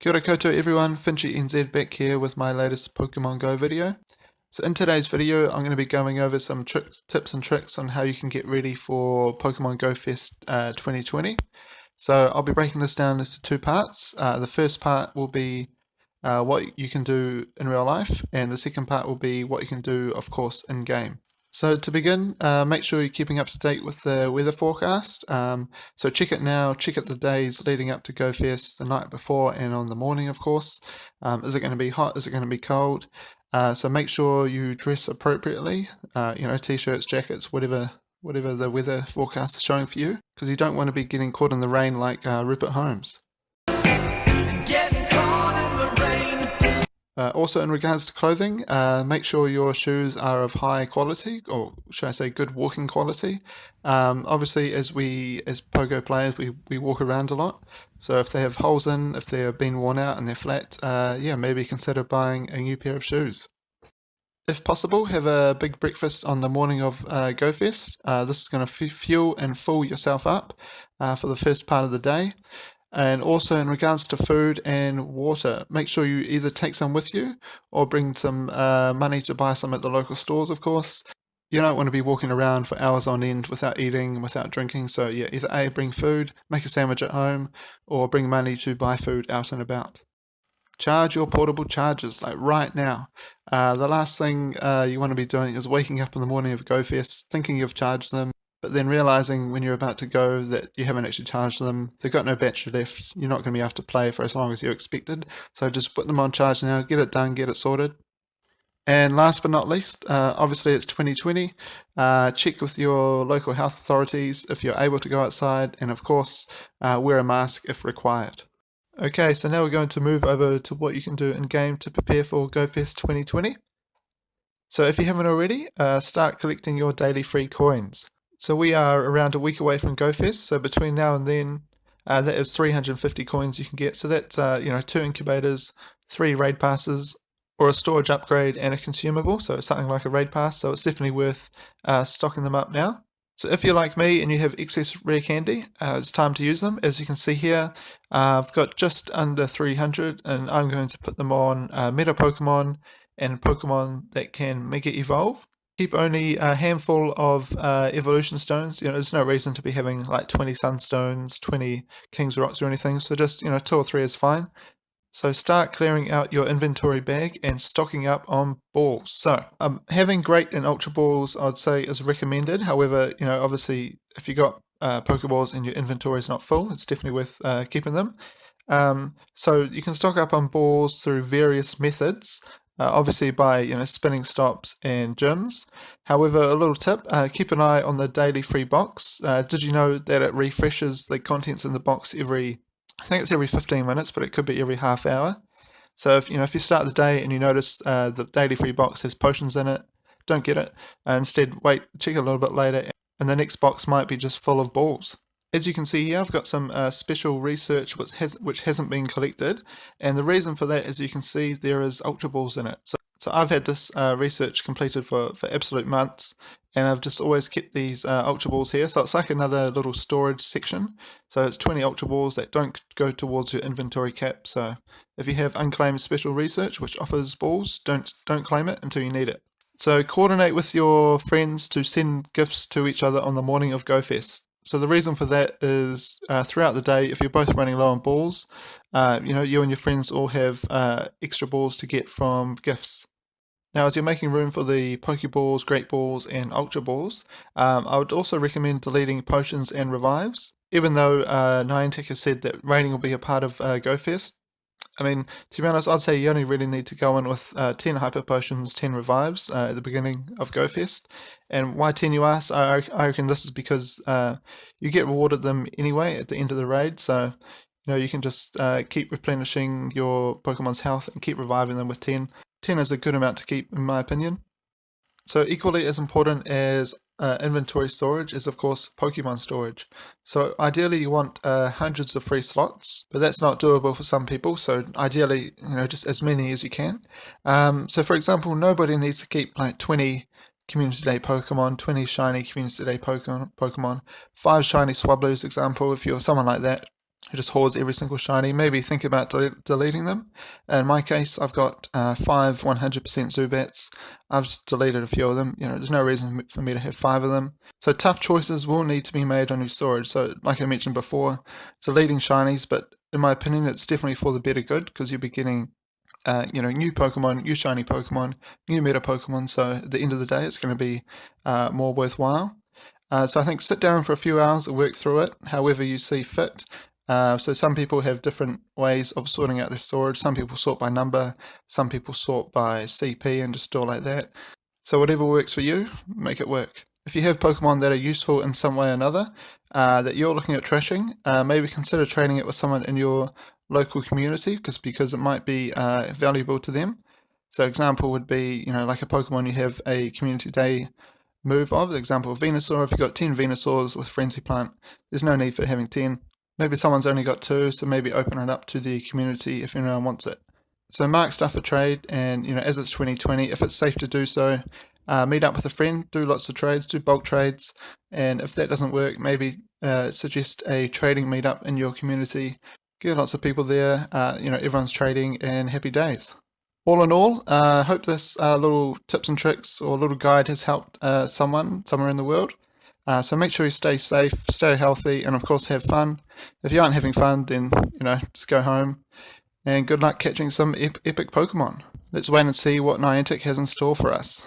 Kia ora koutou everyone, Finchy NZ back here with my latest Pokemon Go video. So in today's video I'm going to be going over some tips and tricks on how you can get ready for Pokemon Go Fest 2020. So I'll be breaking this down into two parts. The first part will be what you can do in real life, and the second part will be what you can do, of course, in-game. So to begin, make sure you're keeping up to date with the weather forecast. So check it now, check it the days leading up to GoFest, the night before and on the morning, of course. Is it going to be hot? Is it going to be cold? So make sure you dress appropriately, t-shirts, jackets, whatever the weather forecast is showing for you, because you don't want to be getting caught in the rain like Rupert Holmes. Also, in regards to clothing, make sure your shoes are of high quality, or should I say good walking quality. Obviously, as Pogo players, we walk around a lot, so if they have holes in, if they're been worn out and they're flat, maybe consider buying a new pair of shoes. If possible, have a big breakfast on the morning of GoFest. This is going to fuel and fill yourself up for the first part of the day. And also in regards to food and water, make sure you either take some with you or bring some money to buy some at the local stores, of course. You don't want to be walking around for hours on end without eating, without drinking. So yeah, either A, bring food, make a sandwich at home, or bring money to buy food out and about. Charge your portable chargers, like right now. The last thing you want to be doing is waking up in the morning of GoFest, thinking you've charged them, but then realizing when you're about to go that you haven't actually charged them, they've got no battery left, you're not going to be able to play for as long as you expected. So just put them on charge now, get it done, get it sorted. And last but not least, obviously it's 2020, check with your local health authorities if you're able to go outside, and of course wear a mask if required. Okay, so now we're going to move over to what you can do in game to prepare for GoFest 2020. So if you haven't already, start collecting your daily free coins. So we are around a week away from GoFest, so between now and then, that is 350 coins you can get. So that's 2 incubators, 3 raid passes, or a storage upgrade and a consumable. So it's something like a raid pass. So it's definitely worth stocking them up now. So if you're like me and you have excess rare candy, it's time to use them. As you can see here, I've got just under 300, and I'm going to put them on Meta Pokemon and Pokemon that can Mega Evolve. Keep only a handful of evolution stones. There's no reason to be having like 20 sunstones, 20 King's Rocks or anything. So just 2 or 3 is fine. So start clearing out your inventory bag and stocking up on balls. So having Great and Ultra Balls, I'd say, is recommended. However, obviously if you got Pokeballs and your inventory is not full, it's definitely worth keeping them. So you can stock up on balls through various methods. Obviously by spinning stops and gyms. However, a little tip, keep an eye on the daily free box. Did you know that it refreshes the contents in the box I think it's every 15 minutes, but it could be every half hour. So if you start the day and you notice the daily free box has potions in it, don't get it. Instead, wait, check a little bit later, and the next box might be just full of balls. As you can see here, I've got some special research which hasn't been collected, and the reason for that is you can see there is Ultra Balls in it. So I've had this research completed for absolute months, and I've just always kept these Ultra Balls here. So it's like another little storage section. So it's 20 Ultra Balls that don't go towards your inventory cap. So if you have unclaimed special research which offers balls, don't claim it until you need it. So coordinate with your friends to send gifts to each other on the morning of GoFest. So the reason for that is throughout the day, if you're both running low on balls, you and your friends all have extra balls to get from gifts. Now, as you're making room for the Pokeballs, Great Balls, and Ultra Balls, I would also recommend deleting potions and revives. Even though Niantic has said that raiding will be a part of GoFest, I mean, to be honest, I'd say you only really need to go in with 10 Hyper Potions, 10 Revives at the beginning of GoFest. And why 10 you ask? I reckon this is because you get rewarded them anyway at the end of the raid, so you can just keep replenishing your Pokemon's health and keep reviving them with 10. 10 is a good amount to keep, in my opinion. So equally as important as inventory storage is, of course, Pokemon storage. So ideally you want hundreds of free slots, but that's not doable for some people. So ideally, just as many as you can. So for example, nobody needs to keep like 20 Community Day Pokemon, 20 shiny Community Day Pokemon, 5 shiny Swablu's example, if you're someone like that. who just hoards every single shiny, maybe think about deleting them. In my case, I've got 5 100% Zubats. I've just deleted a few of them. There's no reason for me to have 5 of them. So tough choices will need to be made on your storage. So like I mentioned before, deleting shinies, but in my opinion, it's definitely for the better good, because you'll be getting new Pokemon, new shiny Pokemon, new meta Pokemon. So at the end of the day, it's going to be more worthwhile. So I think sit down for a few hours and work through it, however you see fit. So some people have different ways of sorting out their storage. Some people sort by number, some people sort by CP and just store like that. So whatever works for you, make it work. If you have Pokemon that are useful in some way or another that you're looking at trashing, maybe consider trading it with someone in your local community, because it might be valuable to them. So example would be, like a Pokemon you have a community day move of. Example, Venusaur, if you've got 10 Venusaurs with Frenzy Plant, there's no need for having 10. Maybe someone's only got 2, so maybe open it up to the community if anyone wants it. So mark stuff for trade, and as it's 2020, if it's safe to do so, meet up with a friend, do lots of trades, do bulk trades, and if that doesn't work, maybe suggest a trading meetup in your community. Get lots of people there, everyone's trading, and happy days. All in all, I hope this little tips and tricks or little guide has helped someone somewhere in the world. So make sure you stay safe, stay healthy, and of course have fun. If you aren't having fun, then just go home. And good luck catching some epic Pokemon. Let's wait and see what Niantic has in store for us. ...